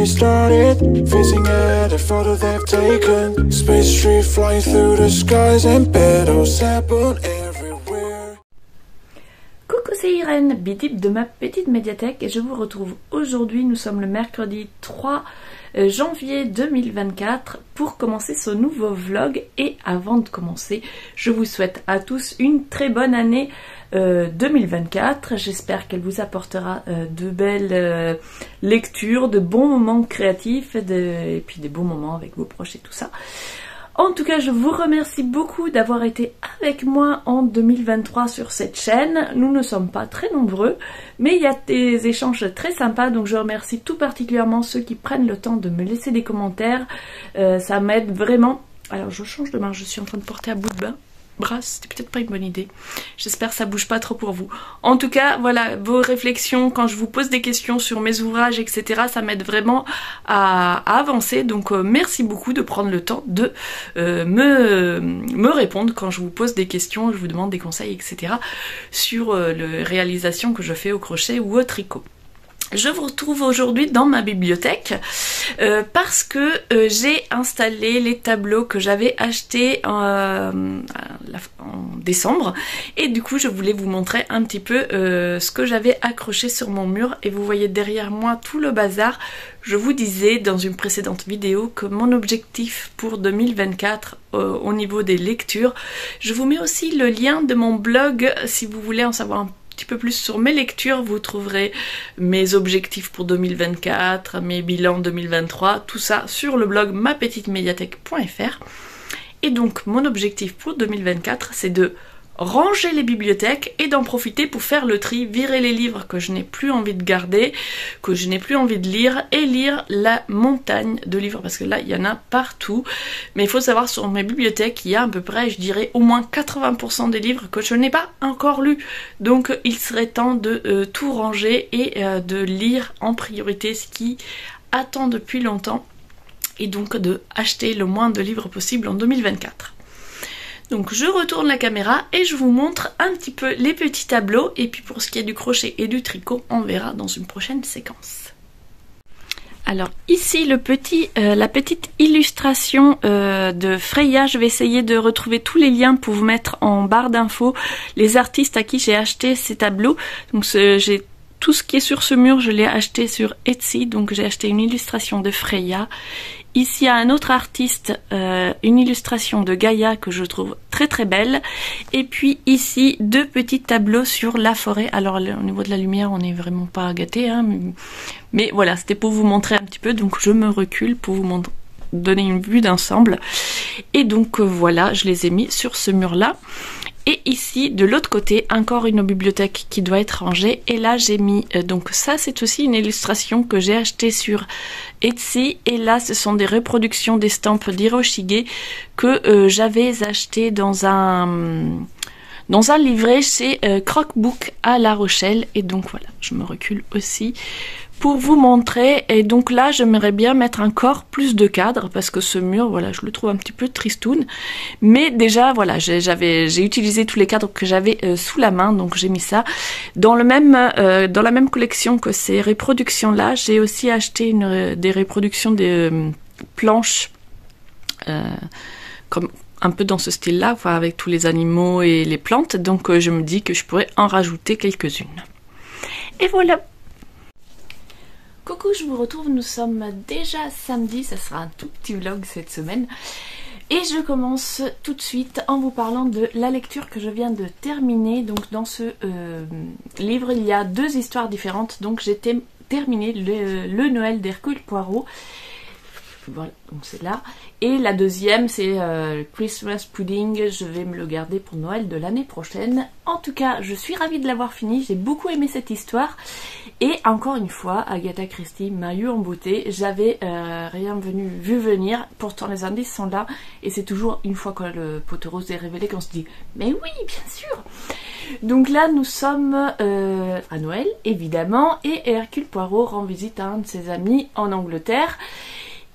me started, facing at a photo they've taken. Space tree flying through the skies and petals happen everywhere. Coucou, c'est Irène, bidip de ma petite médiathèque et je vous retrouve aujourd'hui. Nous sommes le mercredi 3 janvier 2024 pour commencer ce nouveau vlog. Et avant de commencer, je vous souhaite à tous une très bonne année 2024. J'espère qu'elle vous apportera de belles lectures, de bons moments créatifs et puis des bons moments avec vos proches et tout ça. En tout cas, je vous remercie beaucoup d'avoir été avec moi en 2023 sur cette chaîne. Nous ne sommes pas très nombreux, mais il y a des échanges très sympas, donc je remercie tout particulièrement ceux qui prennent le temps de me laisser des commentaires. Ça m'aide vraiment. Alors, je change de main, je suis en train de porter à bout de bras, c'était peut-être pas une bonne idée. J'espère que ça bouge pas trop pour vous. En tout cas, voilà, vos réflexions, quand je vous pose des questions sur mes ouvrages, etc., ça m'aide vraiment à avancer. Donc merci beaucoup de prendre le temps de me répondre quand je vous pose des questions, je vous demande des conseils, etc., sur les réalisations que je fais au crochet ou au tricot. Je vous retrouve aujourd'hui dans ma bibliothèque parce que j'ai installé les tableaux que j'avais achetés en décembre, et du coup je voulais vous montrer un petit peu ce que j'avais accroché sur mon mur. Et vous voyez derrière moi tout le bazar. Je vous disais dans une précédente vidéo que mon objectif pour 2024 au niveau des lectures, je vous mets aussi le lien de mon blog si vous voulez en savoir un petit peu plus sur mes lectures. Vous trouverez mes objectifs pour 2024, mes bilans 2023, tout ça sur le blog mapetitemédiathèque.fr. Et donc mon objectif pour 2024, c'est de ranger les bibliothèques et d'en profiter pour faire le tri, virer les livres que je n'ai plus envie de garder, que je n'ai plus envie de lire, et lire la montagne de livres, parce que là il y en a partout. Mais il faut savoir, sur mes bibliothèques il y a à peu près, je dirais, au moins 80% des livres que je n'ai pas encore lus. Donc il serait temps de tout ranger et de lire en priorité ce qui attend depuis longtemps, et donc de acheter le moins de livres possible en 2024. Donc je retourne la caméra et je vous montre un petit peu les petits tableaux, et puis pour ce qui est du crochet et du tricot, on verra dans une prochaine séquence. Alors ici la petite illustration de Freya. Je vais essayer de retrouver tous les liens pour vous mettre en barre d'infos les artistes à qui j'ai acheté ces tableaux. Donc j'ai tout ce qui est sur ce mur, je l'ai acheté sur Etsy, donc j'ai acheté une illustration de Freya. Ici, il y a un autre artiste, une illustration de Gaïa que je trouve très très belle. Et puis ici, deux petits tableaux sur la forêt. Alors au niveau de la lumière, on n'est vraiment pas gâté, hein, mais voilà, c'était pour vous montrer un petit peu. Donc je me recule pour vous donner une vue d'ensemble. Et donc voilà, je les ai mis sur ce mur-là. Et ici, de l'autre côté, encore une bibliothèque qui doit être rangée. Et là, j'ai mis... donc ça, c'est aussi une illustration que j'ai achetée sur Etsy. Et là, ce sont des reproductions d'estampes d'Hiroshige que j'avais achetées dans un livret chez Croquebook à La Rochelle. Et donc voilà, je me recule aussi pour vous montrer. Et donc là, j'aimerais bien mettre encore plus de cadres, parce que ce mur, voilà, je le trouve un petit peu tristoun. Mais déjà, voilà, j'ai utilisé tous les cadres que j'avais sous la main, donc j'ai mis ça. Dans la même collection que ces reproductions-là, j'ai aussi acheté des reproductions de planches, comme un peu dans ce style-là, enfin, avec tous les animaux et les plantes. Donc je me dis que je pourrais en rajouter quelques-unes. Et voilà. Coucou, je vous retrouve, nous sommes déjà samedi, ça sera un tout petit vlog cette semaine. Et je commence tout de suite en vous parlant de la lecture que je viens de terminer. Donc dans ce livre, il y a deux histoires différentes. Donc j'ai terminé le Noël d'Hercule Poirot. Voilà, donc c'est là. Et la deuxième, c'est Christmas Pudding. Je vais me le garder pour Noël de l'année prochaine. En tout cas, je suis ravie de l'avoir fini. J'ai beaucoup aimé cette histoire. Et encore une fois, Agatha Christie m'a eu en beauté. J'avais rien vu venir. Pourtant, les indices sont là. Et c'est toujours une fois que le pot rose est révélé qu'on se dit « Mais oui, bien sûr !» Donc là, nous sommes à Noël, évidemment. Et Hercule Poirot rend visite à un de ses amis en Angleterre.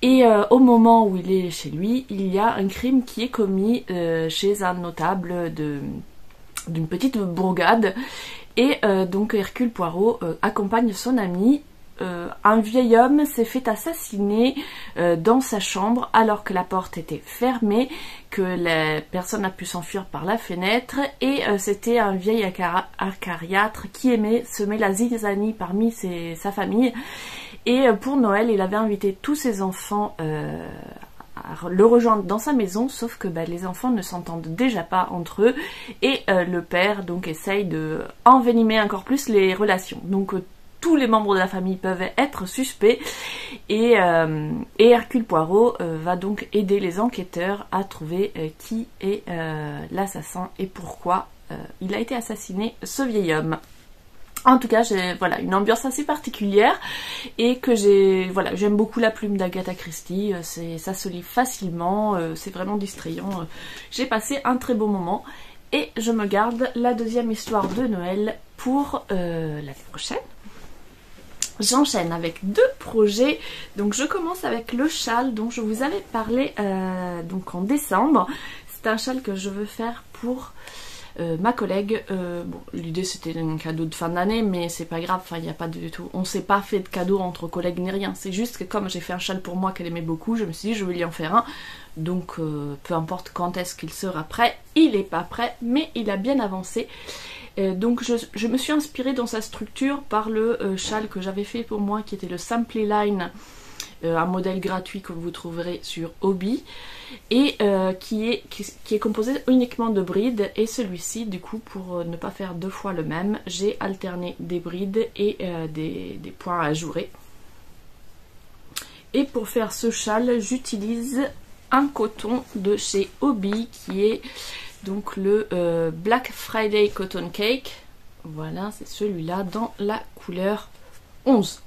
Et au moment où il est chez lui, il y a un crime qui est commis chez un notable d'une petite bourgade. Et donc Hercule Poirot accompagne son ami un vieil homme s'est fait assassiner dans sa chambre alors que la porte était fermée, que la personne a pu s'enfuir par la fenêtre, et c'était un vieil acariâtre qui aimait semer la zizanie parmi sa famille. Et pour Noël, il avait invité tous ses enfants à le rejoindre dans sa maison, sauf que les enfants ne s'entendent déjà pas entre eux, et le père donc essaye de envenimer encore plus les relations. Donc tous les membres de la famille peuvent être suspects, et Hercule Poirot va donc aider les enquêteurs à trouver qui est l'assassin et pourquoi il a été assassiné, ce vieil homme. En tout cas, j'ai voilà, une ambiance assez particulière, et que j'aime beaucoup la plume d'Agatha Christie, ça se lit facilement, c'est vraiment distrayant, j'ai passé un très beau moment, et je me garde la deuxième histoire de Noël pour l'année prochaine. J'enchaîne avec deux projets. Donc je commence avec le châle dont je vous avais parlé donc en décembre. C'est un châle que je veux faire pour ma collègue. Bon, l'idée c'était un cadeau de fin d'année, mais c'est pas grave, il n'y a pas du tout, on s'est pas fait de cadeau entre collègues ni rien, c'est juste que comme j'ai fait un châle pour moi qu'elle aimait beaucoup, je me suis dit je vais lui en faire un, donc peu importe quand est-ce qu'il sera prêt, il est pas prêt, mais il a bien avancé. Donc je me suis inspirée dans sa structure par le châle que j'avais fait pour moi, qui était le Simply Line, un modèle gratuit que vous trouverez sur Hobby, et qui est composé uniquement de brides, et celui-ci du coup, pour ne pas faire deux fois le même, j'ai alterné des brides et des points ajourés. Et pour faire ce châle, j'utilise un coton de chez Hobby qui est donc le Black Friday Cotton Cake. Voilà, c'est celui-là dans la couleur 11.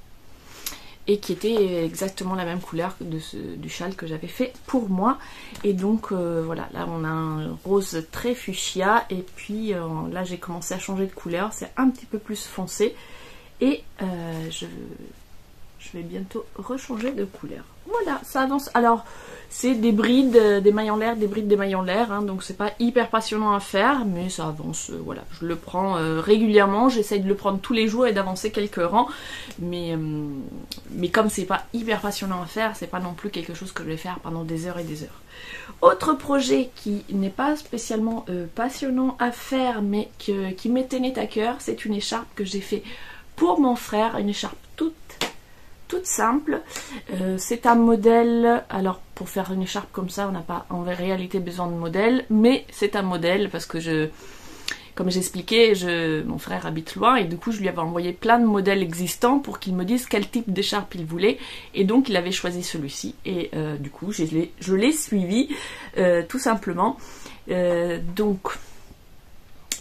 Et qui était exactement la même couleur du châle que j'avais fait pour moi. Et donc voilà, là on a un rose très fuchsia, et puis là j'ai commencé à changer de couleur, c'est un petit peu plus foncé, et je vais bientôt rechanger de couleur. Voilà, ça avance. Alors c'est des brides, des mailles en l'air, des brides, des mailles en l'air, hein, donc c'est pas hyper passionnant à faire, mais ça avance, voilà. Je le prends régulièrement, j'essaye de le prendre tous les jours et d'avancer quelques rangs, mais comme c'est pas hyper passionnant à faire, c'est pas non plus quelque chose que je vais faire pendant des heures et des heures. Autre projet qui n'est pas spécialement passionnant à faire, mais qui m'est tenait à cœur, c'est une écharpe que j'ai fait pour mon frère, une écharpe toute simple. C'est un modèle, alors pour faire une écharpe comme ça on n'a pas en réalité besoin de modèle, mais c'est un modèle parce que comme j'expliquais, mon frère habite loin, et du coup je lui avais envoyé plein de modèles existants pour qu'il me dise quel type d'écharpe il voulait, et donc il avait choisi celui-ci, et du coup je l'ai suivi tout simplement. Donc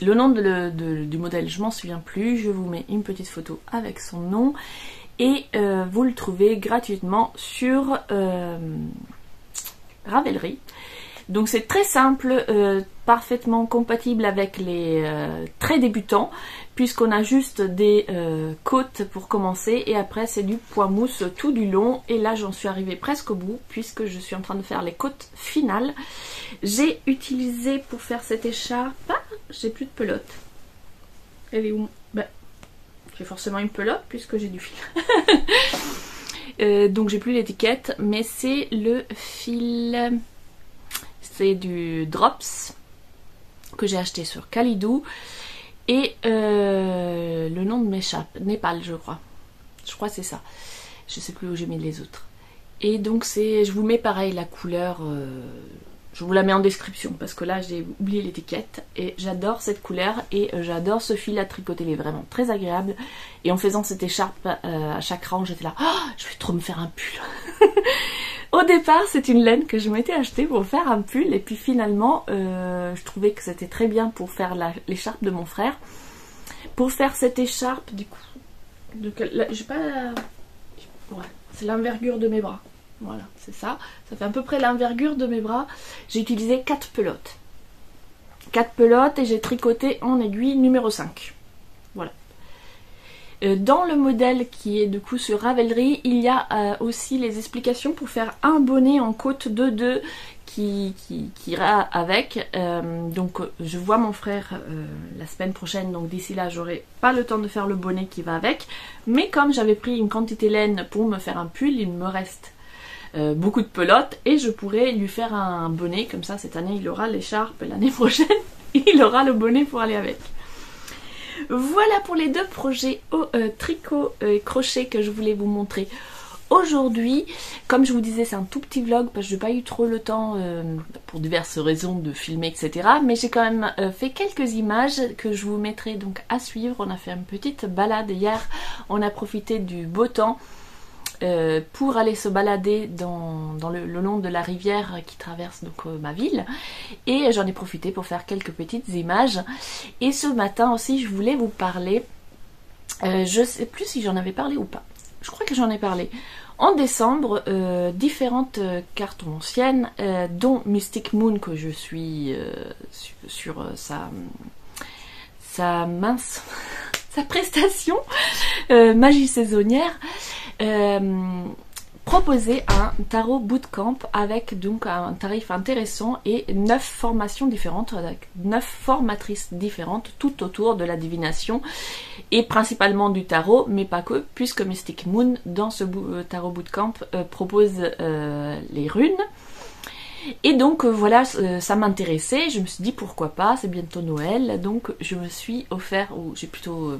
le nom du modèle je m'en souviens plus, je vous mets une petite photo avec son nom, et vous le trouvez gratuitement sur Ravelry. Donc c'est très simple, parfaitement compatible avec les très débutants, puisqu'on a juste des côtes pour commencer, et après c'est du point mousse tout du long, et là j'en suis arrivée presque au bout puisque je suis en train de faire les côtes finales. J'ai utilisé pour faire cette écharpe, j'ai plus de pelote. Elle est où? J'ai forcément une pelote puisque j'ai du fil. Donc j'ai plus l'étiquette, mais c'est le fil, c'est du Drops que j'ai acheté sur Kalidou, et le nom de mes écharpes, Népal je crois que c'est ça, je sais plus où j'ai mis les autres. Et donc je vous mets pareil la couleur, je vous la mets en description parce que là j'ai oublié l'étiquette, et j'adore cette couleur et j'adore ce fil à tricoter, il est vraiment très agréable. Et en faisant cette écharpe à chaque rang, j'étais là, oh, je vais trop me faire un pull. Au départ c'est une laine que je m'étais achetée pour faire un pull, et puis finalement je trouvais que c'était très bien pour faire l'écharpe de mon frère. Pour faire cette écharpe du coup, j'ai pas, ouais, c'est l'envergure de mes bras. Voilà, c'est ça. Ça fait à peu près l'envergure de mes bras. J'ai utilisé 4 pelotes. 4 pelotes, et j'ai tricoté en aiguille numéro 5. Voilà. Dans le modèle qui est du coup sur Ravelry, il y a aussi les explications pour faire un bonnet en côte de 2 qui ira avec. Donc je vois mon frère la semaine prochaine, donc d'ici là j'aurai pas le temps de faire le bonnet qui va avec. Mais comme j'avais pris une quantité laine pour me faire un pull, il me reste beaucoup de pelotes et je pourrais lui faire un bonnet. Comme ça cette année il aura l'écharpe, l'année prochaine il aura le bonnet pour aller avec. Voilà pour les 2 projets au tricot et crochet que je voulais vous montrer aujourd'hui. Comme je vous disais, c'est un tout petit vlog parce que je n'ai pas eu trop le temps pour diverses raisons de filmer, etc. Mais j'ai quand même fait quelques images que je vous mettrai donc à suivre. On a fait une petite balade hier, on a profité du beau temps pour aller se balader dans le long de la rivière qui traverse donc ma ville, et j'en ai profité pour faire quelques petites images. Et ce matin aussi je voulais vous parler, je sais plus si j'en avais parlé ou pas, je crois que j'en ai parlé en décembre, différentes cartes anciennes dont Mystic Moon, que je suis sur sa prestation magie saisonnière, proposer un tarot bootcamp avec donc un tarif intéressant et 9 formations différentes avec 9 formatrices différentes tout autour de la divination et principalement du tarot, mais pas que, puisque Mystic Moon dans ce tarot bootcamp propose les runes. Et donc voilà, ça m'intéressait, je me suis dit pourquoi pas, c'est bientôt Noël, donc je me suis offert, ou j'ai plutôt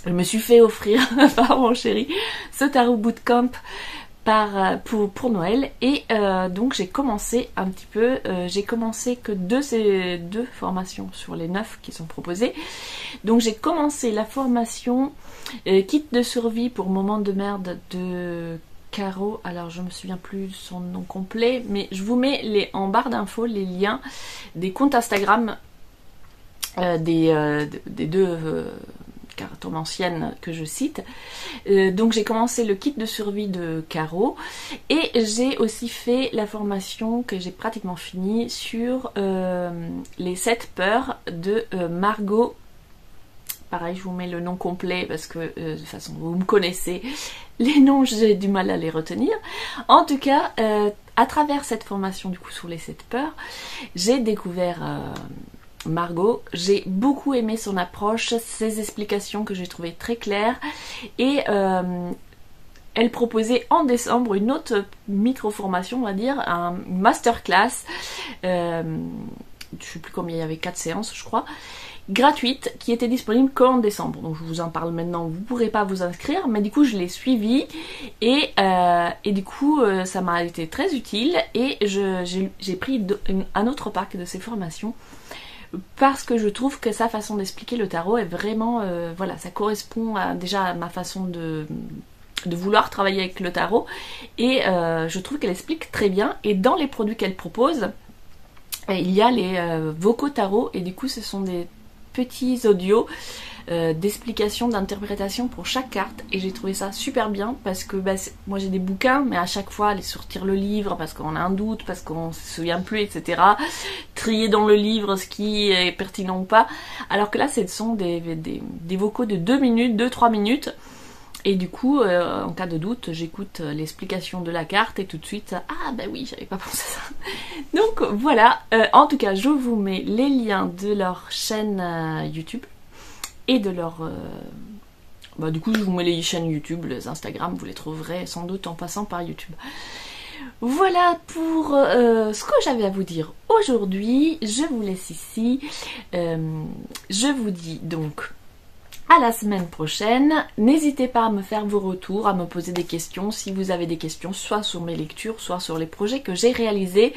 je me suis fait offrir par mon chéri ce tarot bootcamp pour Noël. Et donc j'ai commencé un petit peu, j'ai commencé que ces 2 formations sur les 9 qui sont proposées. Donc j'ai commencé la formation kit de survie pour moment de merde de Caro, alors je me souviens plus de son nom complet, mais je vous mets en barre d'infos les liens des comptes Instagram des 2 cartes anciennes que je cite. Donc j'ai commencé le kit de survie de Caro et j'ai aussi fait la formation que j'ai pratiquement finie sur les 7 peurs de Margot. Pareil, je vous mets le nom complet parce que de toute façon vous me connaissez, les noms j'ai du mal à les retenir. En tout cas, à travers cette formation du coup sur les 7 peurs, j'ai découvert Margot. J'ai beaucoup aimé son approche, ses explications que j'ai trouvées très claires, et elle proposait en décembre une autre micro-formation, on va dire, un masterclass, je sais plus combien il y avait, 4 séances je crois, gratuite, qui était disponible qu'en décembre. Donc je vous en parle maintenant, vous ne pourrez pas vous inscrire, mais du coup je l'ai suivi et du coup ça m'a été très utile, et j'ai pris un autre pack de ces formations parce que je trouve que sa façon d'expliquer le tarot est vraiment, voilà, ça correspond déjà à ma façon de vouloir travailler avec le tarot, et je trouve qu'elle explique très bien. Et dans les produits qu'elle propose, il y a les vocaux tarot, et du coup ce sont des petits audios d'explication, d'interprétation pour chaque carte, et j'ai trouvé ça super bien parce que moi j'ai des bouquins, mais à chaque fois aller sortir le livre parce qu'on a un doute, parce qu'on se souvient plus, etc., trier dans le livre ce qui est pertinent ou pas, alors que là ce sont des vocaux de 2 minutes, 2-3 minutes, et du coup en cas de doute j'écoute l'explication de la carte et tout de suite ah bah oui, j'avais pas pensé à ça. Donc voilà, en tout cas je vous mets les liens de leur chaîne YouTube et de leur du coup je vous mets les chaînes YouTube, les Instagram, vous les trouverez sans doute en passant par YouTube. Voilà pour ce que j'avais à vous dire aujourd'hui. Je vous laisse ici, je vous dis donc à la semaine prochaine. N'hésitez pas à me faire vos retours, à me poser des questions si vous avez des questions, soit sur mes lectures, soit sur les projets que j'ai réalisés.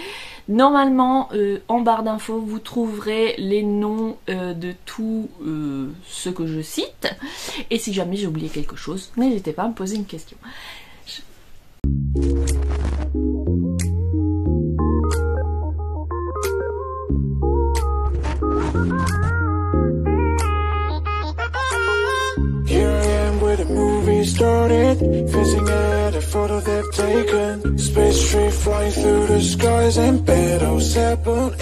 Normalement, en barre d'infos, vous trouverez les noms de tous ceux que je cite. Et si jamais j'ai oublié quelque chose, n'hésitez pas à me poser une question. Started fizzing at a photo they've taken. Space tree flying through the skies and battles happen.